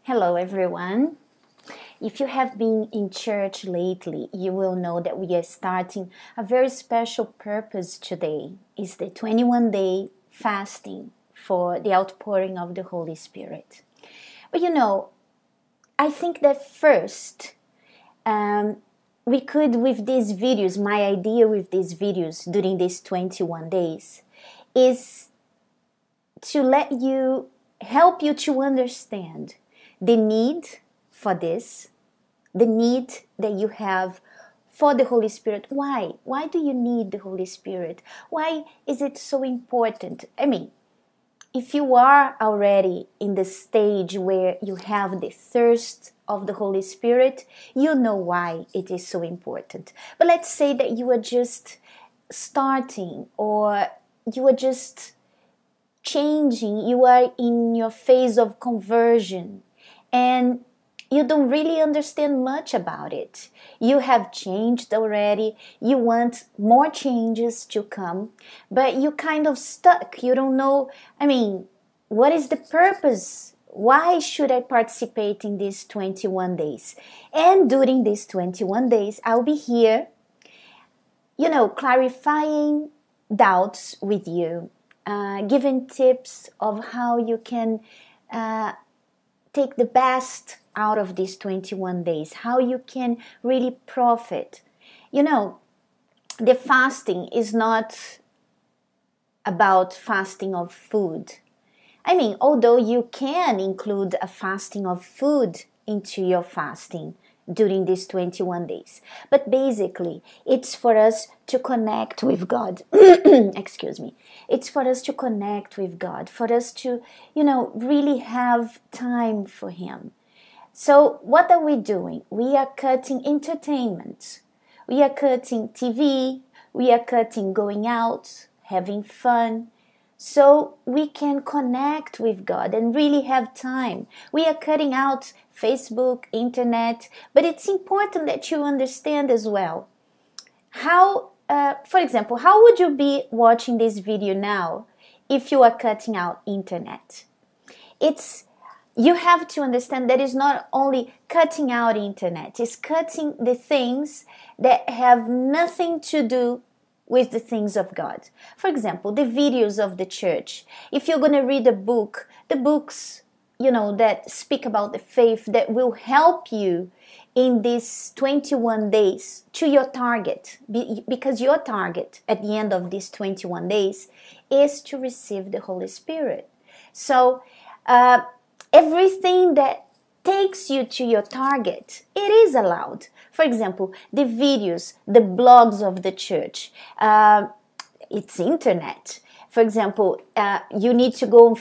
Hello, everyone. If you have been in church lately, you will know that we are starting a very special purpose today. It's the 21-day fasting for the outpouring of the Holy Spirit. But I think that first, we could, with these videos, my idea with these videos during these 21 days is to help you to understand the need for this, the need that you have for the Holy Spirit. Why? Why do you need the Holy Spirit? Why is it so important? I mean, if you are already in the stage where you have the thirst of the Holy Spirit, you know why it is so important. But let's say that you are just starting, or you are just changing, you are in your phase of conversion, and you don't really understand much about it. You have changed already, you want more changes to come, but you kind of stuck. You don't know, what is the purpose? Why should I participate in these 21 days? And during these 21 days, I'll be here, clarifying doubts with you, giving tips of how you can take the best out of these 21 days, how you can really profit. The fasting is not about fasting of food. Although you can include a fasting of food into your fasting during these 21 days. But basically, it's for us to connect with God. Excuse me. It's for us to connect with God, for us to, really have time for Him. So what are we doing? We are cutting entertainment. We are cutting TV. We are cutting going out, having fun, so we can connect with God and really have time. We are cutting out Facebook, internet, but it's important that you understand as well how, for example, how would you be watching this video now if you are cutting out internet? You have to understand that it's not only cutting out internet, it's cutting the things that have nothing to do with the things of God. For example, the videos of the church. If you're going to read a book, the books, that speak about the faith, that will help you in these 21 days to your target. Because your target at the end of these 21 days is to receive the Holy Spirit. So, everything that takes you to your target, it is allowed. For example, the videos, the blogs of the church, it's internet. For example, you need to go,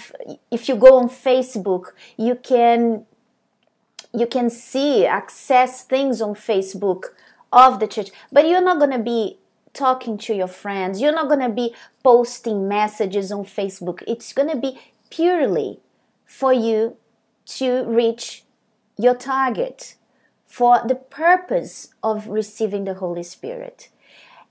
if you go on Facebook, you can access things on Facebook of the church, but you're not going to be talking to your friends. You're not going to be posting messages on Facebook. It's going to be purely for you to reach your target, for the purpose of receiving the Holy Spirit.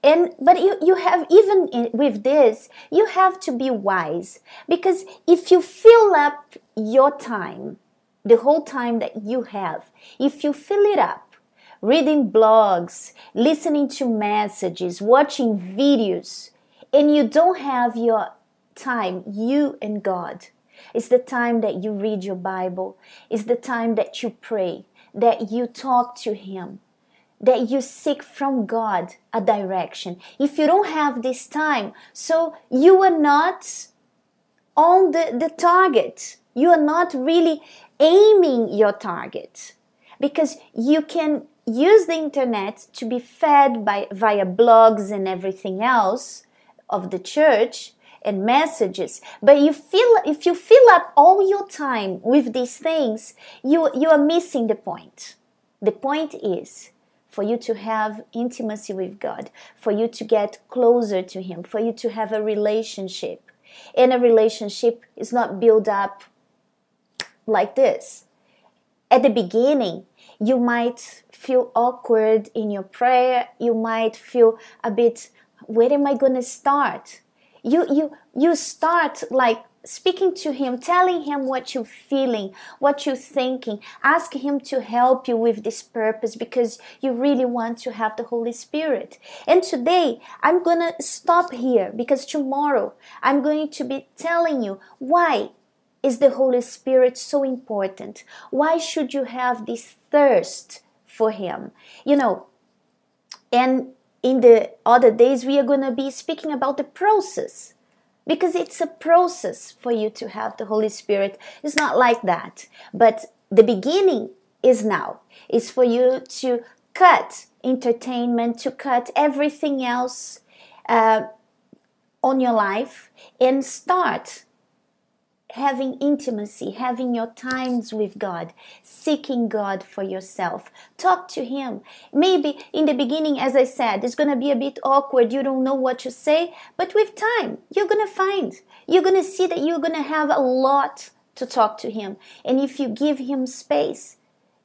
But you have, even with this, you have to be wise, because if you fill up your time, the whole time that you have, if you fill it up reading blogs, listening to messages, watching videos, and you don't have your time, you and God, it's the time that you read your Bible, it's the time that you pray, that you talk to Him, that you seek from God a direction. If you don't have this time, so you are not on the target. You are not really aiming your target, because you can use the internet to be fed via blogs and everything else of the church and messages, but if you fill up all your time with these things, you are missing the point. The point is for you to have intimacy with God, for you to get closer to Him, for you to have a relationship. And a relationship is not built up like this. At the beginning, you might feel awkward in your prayer. You might feel a bit, where am I going to start? You start like speaking to him, telling him what you're feeling, what you're thinking. Ask him to help you with this purpose because you really want to have the Holy Spirit. And today, I'm going to stop here because tomorrow I'm going to be telling you why is the Holy Spirit so important. Why should you have this thirst for him? You know, and in the other days, we are going to be speaking about the process. Because it's a process for you to have the Holy Spirit. It's not like that. But the beginning is now. It's for you to cut entertainment, to cut everything else on your life and start having intimacy, having your times with God, seeking God for yourself. Talk to him. Maybe in the beginning, as I said, it's going to be a bit awkward. You don't know what to say. But with time, you're going to find. You're going to see that you're going to have a lot to talk to him. And if you give him space,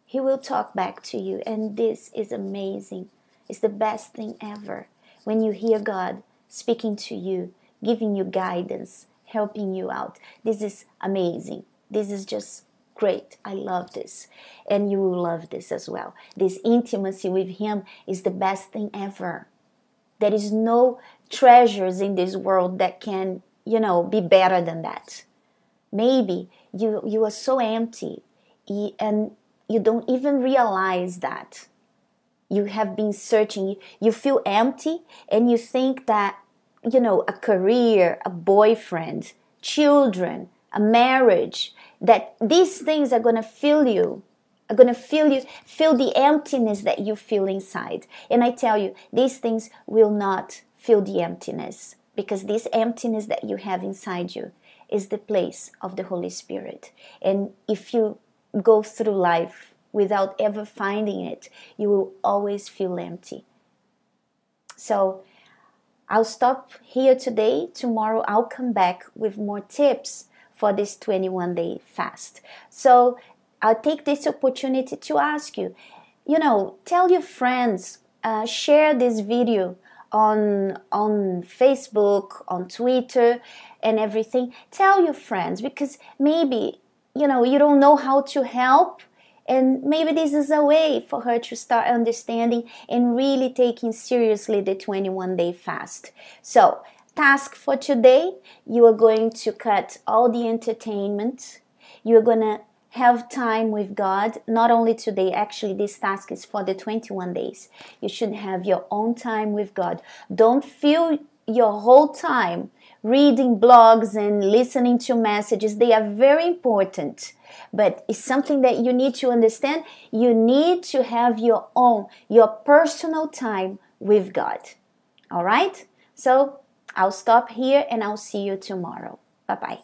he will talk back to you. And this is amazing. It's the best thing ever. When you hear God speaking to you, giving you guidance, helping you out. This is amazing. This is just great. I love this. And you will love this as well. This intimacy with him is the best thing ever. There is no treasures in this world that can, be better than that. Maybe you are so empty and you don't even realize that. You have been searching. You feel empty and you think that a career, a boyfriend, children, a marriage, that these things are going to fill you, fill the emptiness that you feel inside. And I tell you, these things will not fill the emptiness, because this emptiness that you have inside you is the place of the Holy Spirit. And if you go through life without ever finding it, you will always feel empty. So I'll stop here today. Tomorrow I'll come back with more tips for this 21-day fast. So I'll take this opportunity to ask you, tell your friends, share this video on Facebook, on Twitter and everything. Tell your friends, because maybe, you don't know how to help. And maybe this is a way for her to start understanding and really taking seriously the 21-day fast. So, task for today, you are going to cut all the entertainment. You're going to have time with God. Not only today, actually this task is for the 21 days. You should have your own time with God. Don't fill your whole time reading blogs and listening to messages. They are very important. But it's something that you need to understand. You need to have your personal time with God. All right? So I'll stop here and I'll see you tomorrow. Bye-bye.